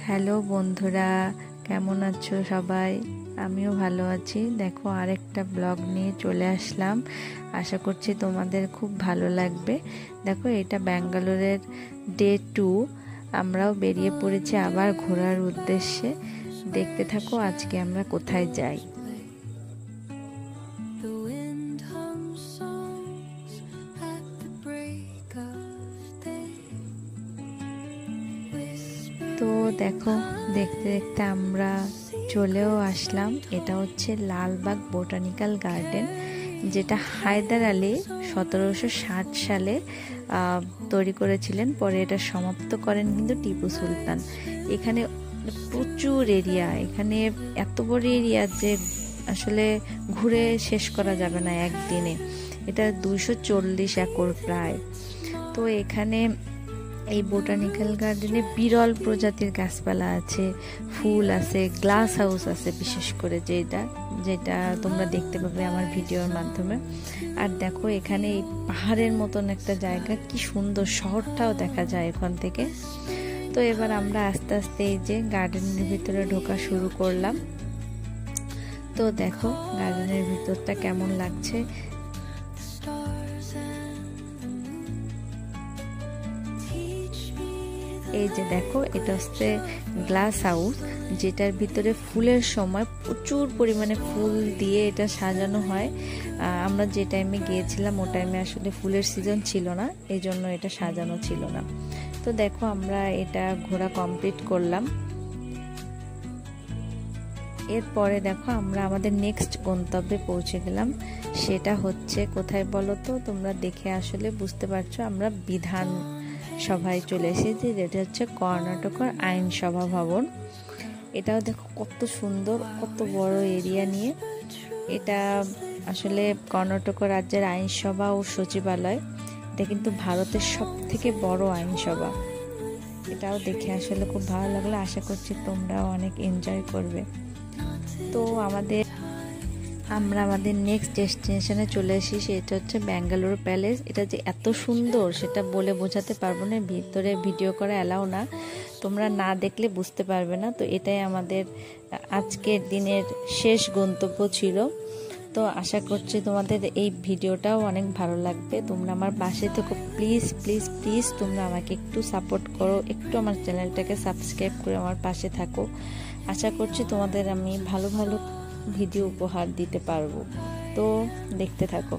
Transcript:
Hello বন্ধুরা, কেমন আছো সবাই? আমিও ভালো আছি। দেখো, আরেকটা ব্লগ নিয়ে চলে আসলাম। আশা করছি তোমাদের খুব ভালো লাগবে। দেখো, এটা ব্যাঙ্গালোরের ডে 2। আমরাও বেরিয়ে পড়েছি আবার ঘোরার উদ্দেশ্যে। দেখতে থাকো আজকে আমরা কোথায় যাই। তো দেখো, দেখতে দেখতে আমরা চলেও আসলাম। এটা হচ্ছে লালবাগ বোটানিক্যাল গার্ডেন, যেটা হায়দার আলী 1760 সালে তৈরি করেছিলেন। পরে এটা সমাপ্ত করেন কিন্তু টিপু সুলতান। এখানে প্রচুর এরিয়া, এখানে এত বড় এরিয়া যে আসলে ঘুরে শেষ করা যাবে না একদিনে। এটা 240 একর প্রায়। তো এখানে এই বোটানিক্যাল গার্ডেনে বিরল প্রজাতির গাছপালা আছে, ফুল আছে, গ্লাস হাউস আছে, বিশেষ করে যেটা তোমরা দেখতে পাবে আমার ভিডিওর মাধ্যমে। আর দেখো, এখানে এই পাহাড়ের মতন একটা জায়গা, কি সুন্দর, শহরটাও দেখা যায় এখান থেকে। তো এবার আমরা আস্তে আস্তে এই যে গার্ডেনের ভিতরে ঢোকা শুরু করলাম। তো দেখো গার্ডেনের ভিতরটা কেমন লাগছে। এই যে দেখো, এটা হচ্ছে গ্লাস হাউস, যেটার ভিতরে ফুলের সময় প্রচুর পরিমাণে ফুল দিয়ে এটা সাজানো হয়। আমরা যে টাইমে গিয়েছিলাম ও টাইমে আসলে ফুলের সিজন ছিল না, এই জন্য এটা সাজানো ছিল না। তো দেখো, আমরা এটা ঘোরা কমপ্লিট করলাম। এরপরে দেখো, আমরা আমাদের নেক্সট গন্তব্যে পৌঁছে গেলাম। সেটা হচ্ছে কোথায় বলো তো? তোমরা দেখে আসলে বুঝতে পারছো, আমরা বিধান সভায় চলে এসেছি, যেটা হচ্ছে কর্ণাটকের আইনসভা ভবন। এটাও দেখো কত সুন্দর, কত বড় এরিয়া নিয়ে। এটা আসলে কর্ণাটক রাজ্যের আইনসভা ও সচিবালয়। এটা কিন্তু ভারতের সবথেকে বড় আইনসভা। এটাও দেখে আসলে খুব ভালো লাগলো। আশা করছি তোমরাও অনেক এনজয় করবে। তো আমরা আমাদের নেক্সট ডেস্টিনেশনে চলে এসেছি, সেটা হচ্ছে ব্যাঙ্গালোর প্যালেস। এটা যে এত সুন্দর সেটা বলে বোঝাতে পারবো না, ভিতরে ভিডিও করা অ্যালাউ না, তোমরা না দেখলে বুঝতে পারবে না। তো এটাই আমাদের আজকের দিনের শেষ গন্তব্য ছিল। তো আশা করছি তোমাদের এই ভিডিওটাও অনেক ভালো লাগবে। তোমরা আমার পাশে থেকো, প্লিজ প্লিজ প্লিজ, তোমরা আমাকে একটু সাপোর্ট করো, একটু আমার চ্যানেলটাকে সাবস্ক্রাইব করে আমার পাশে থাকো। আশা করছি তোমাদের আমি ভালো ভালো ভিডিও উপহার দিতে পারবো। তো দেখতে থাকো।